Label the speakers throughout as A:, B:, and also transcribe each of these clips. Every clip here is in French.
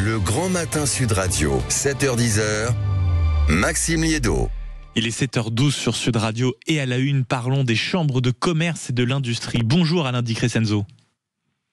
A: Le Grand Matin Sud Radio, 7h-10h, Maxime Liédo.
B: Il est 7h12 sur Sud Radio et à la une, parlons des chambres de commerce et de l'industrie. Bonjour Alain Di Crescenzo.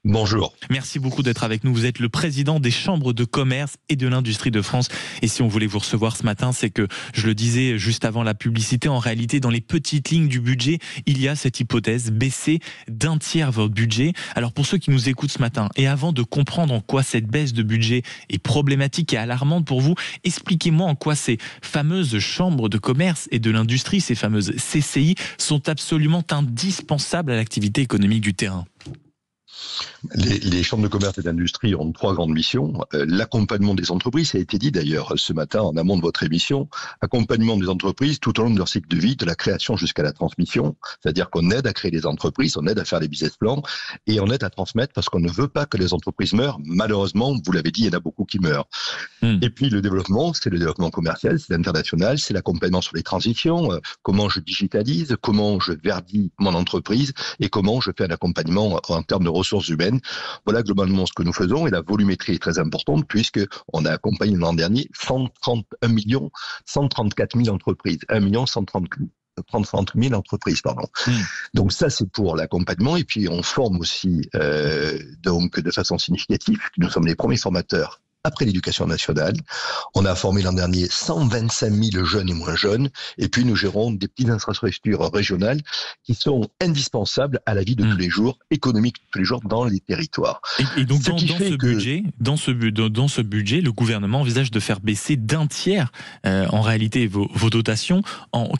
C: Bonjour.
B: Merci beaucoup d'être avec nous. Vous êtes le président des chambres de commerce et de l'industrie de France. Et si on voulait vous recevoir ce matin, c'est que, je le disais juste avant la publicité, en réalité, dans les petites lignes du budget, il y a cette hypothèse, baisser d'un tiers votre budget. Alors pour ceux qui nous écoutent ce matin, et avant de comprendre en quoi cette baisse de budget est problématique et alarmante pour vous, expliquez-moi en quoi ces fameuses chambres de commerce et de l'industrie, ces fameuses CCI, sont absolument indispensables à l'activité économique du terrain.
C: Les chambres de commerce et d'industrie ont trois grandes missions. L'accompagnement des entreprises, ça a été dit d'ailleurs ce matin en amont de votre émission, accompagnement des entreprises tout au long de leur cycle de vie, de la création jusqu'à la transmission, c'est-à-dire qu'on aide à créer des entreprises, on aide à faire des business plans et on aide à transmettre parce qu'on ne veut pas que les entreprises meurent. Malheureusement, vous l'avez dit, il y en a beaucoup qui meurent. Et puis le développement, c'est le développement commercial, c'est l'international, c'est l'accompagnement sur les transitions, comment je digitalise, comment je verdis mon entreprise et comment je fais un accompagnement en termes de ressources humaines. Voilà globalement ce que nous faisons et la volumétrie est très importante puisque on a accompagné l'an dernier 134 000 entreprises, 1 130 000 entreprises, pardon. Donc ça, c'est pour l'accompagnement. Et puis, on forme aussi, donc, de façon significative. Nous sommes les premiers formateurs après l'éducation nationale. On a formé l'an dernier 125 000 jeunes et moins jeunes. Et puis, nous gérons des petites infrastructures régionales qui sont indispensables à la vie de tous les jours, économique de tous les jours dans les territoires.
B: Et donc, dans ce budget, le gouvernement envisage de faire baisser d'un tiers, en réalité, vos dotations.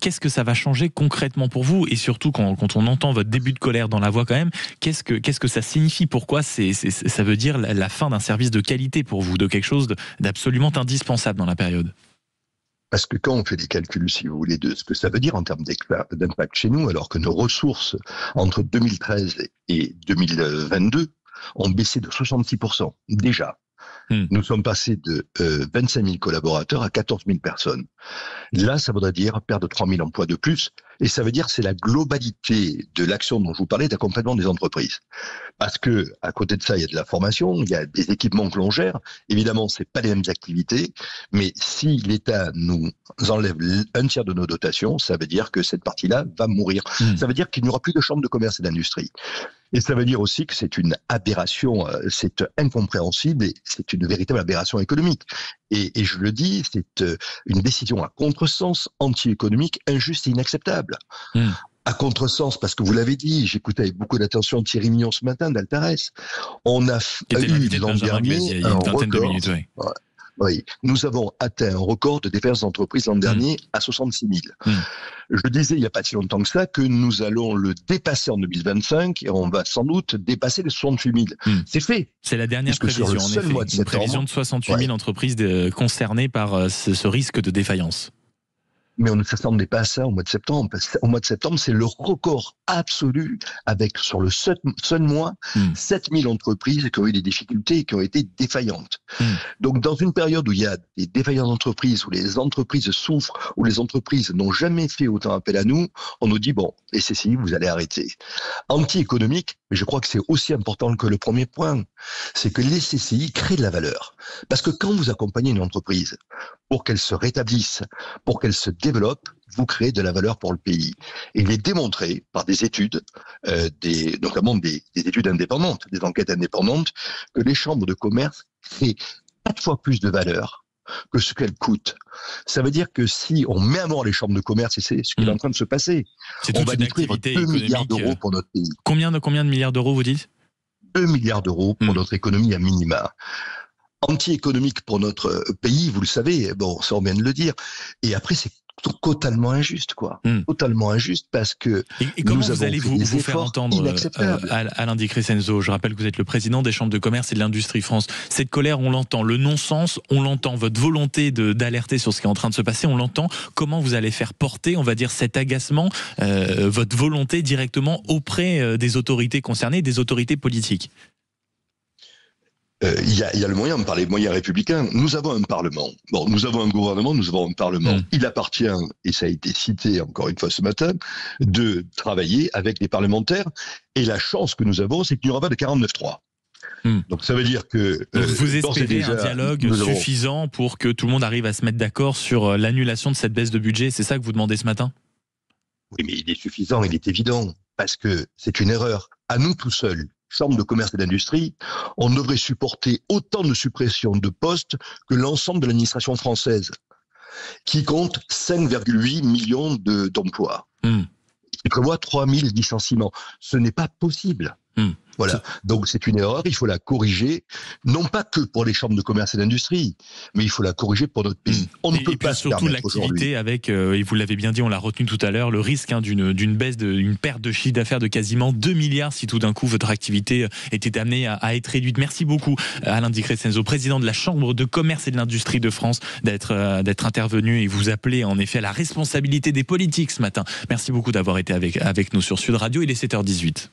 B: Qu'est-ce que ça va changer concrètement pour vous? Et surtout, quand on entend votre début de colère dans la voix quand même, qu'est-ce que ça signifie? Pourquoi ça veut dire la fin d'un service de qualité pour vous, de quelque chose d'absolument indispensable dans la période?
C: Parce que quand on fait des calculs, si vous voulez, de ce que ça veut dire en termes d'impact chez nous, alors que nos ressources entre 2013 et 2022 ont baissé de 66%, déjà. Nous sommes passés de 25 000 collaborateurs à 14 000 personnes. Là, ça voudrait dire perdre 3 000 emplois de plus. Et ça veut dire c'est la globalité de l'action dont je vous parlais d'accompagnement des entreprises. Parce que à côté de ça, il y a de la formation, il y a des équipements que l'on gère. Évidemment, c'est pas les mêmes activités. Mais si l'État nous enlève un tiers de nos dotations, ça veut dire que cette partie-là va mourir. Ça veut dire qu'il n'y aura plus de chambre de commerce et d'industrie. Et ça veut dire aussi que c'est une aberration, c'est incompréhensible et c'est une véritable aberration économique. Et je le dis, c'est une décision à contresens, anti-économique, injuste et inacceptable. À contresens, parce que vous l'avez dit, j'écoutais avec beaucoup d'attention Thierry Mignon ce matin d'Altares. On a eu l'an dernier un record. Oui, nous avons atteint un record de défaillances d'entreprises l'an dernier à 66 000. Je disais il n'y a pas si longtemps que ça que nous allons le dépasser en 2025 et on va sans doute dépasser les 68 000. C'est fait.
B: C'est la dernière prévision, en effet. Une prévision de 68 000 entreprises concernées par ce risque de défaillance.
C: Mais on ne s'attendait pas à ça au mois de septembre. Parce qu'au mois de septembre, c'est le record absolu avec, sur le seul mois, 7 000 entreprises qui ont eu des difficultés et qui ont été défaillantes. Donc, dans une période où il y a des défaillances d'entreprises, où les entreprises souffrent, où les entreprises n'ont jamais fait autant appel à nous, on nous dit, bon, les CCI, vous allez arrêter. Anti-économique, mais je crois que c'est aussi important que le premier point, c'est que les CCI créent de la valeur. Parce que quand vous accompagnez une entreprise pour qu'elle se rétablisse, pour qu'elle se développe, vous créez de la valeur pour le pays. Et il est démontré par des études, notamment des études indépendantes, des enquêtes indépendantes, que les chambres de commerce créent 4 fois plus de valeur que ce qu'elles coûtent. Ça veut dire que si on met à mort les chambres de commerce, et c'est ce qui est en train de se passer, on va détruire 2 milliards d'euros pour notre pays.
B: Combien de milliards d'euros, vous dites? 2
C: milliards d'euros pour notre économie à minima. Anti-économique pour notre pays, vous le savez, bon, ça on vient de le dire. Et après, c'est totalement injuste, quoi. Totalement injuste parce que
B: et comment vous allez vous faire entendre, Alain Di Crescenzo? Je rappelle que vous êtes le président des chambres de commerce et de l'industrie France. Cette colère, on l'entend. Le non-sens, on l'entend. Votre volonté d'alerter sur ce qui est en train de se passer, on l'entend. Comment vous allez faire porter, on va dire, cet agacement, votre volonté directement auprès des autorités concernées, des autorités politiques?
C: Il y a le moyen, par les moyens républicains. Nous avons un Parlement. Bon, nous avons un gouvernement, nous avons un Parlement. Il appartient, et ça a été cité encore une fois ce matin, de travailler avec les parlementaires. Et la chance que nous avons, c'est qu'il n'y aura pas de 49.3. Donc ça veut dire que
B: donc vous espérez un dialogue suffisant pour que tout le monde arrive à se mettre d'accord sur l'annulation de cette baisse de budget. C'est ça que vous demandez ce matin?
C: Oui, mais il est suffisant, il est évident, parce que c'est une erreur. À nous tout seuls, Chambre de commerce et d'industrie, on devrait supporter autant de suppressions de postes que l'ensemble de l'administration française, qui compte 5,8 millions d'emplois. Qui prévoit 3000 licenciements. Ce n'est pas possible. Voilà. Donc c'est une erreur, il faut la corriger, non pas que pour les chambres de commerce et d'industrie, mais il faut la corriger pour notre pays. On ne peut pas se permettre
B: surtout l'activité avec, et vous l'avez bien dit, on l'a retenu tout à l'heure, le risque d'une baisse, d'une perte de chiffre d'affaires de quasiment 2 milliards si tout d'un coup votre activité était amenée à être réduite. Merci beaucoup Alain Di Crescenzo, président de la Chambre de commerce et de l'industrie de France, d'être intervenu et vous appeler en effet à la responsabilité des politiques ce matin. Merci beaucoup d'avoir été avec nous sur Sud Radio, il est 7h18.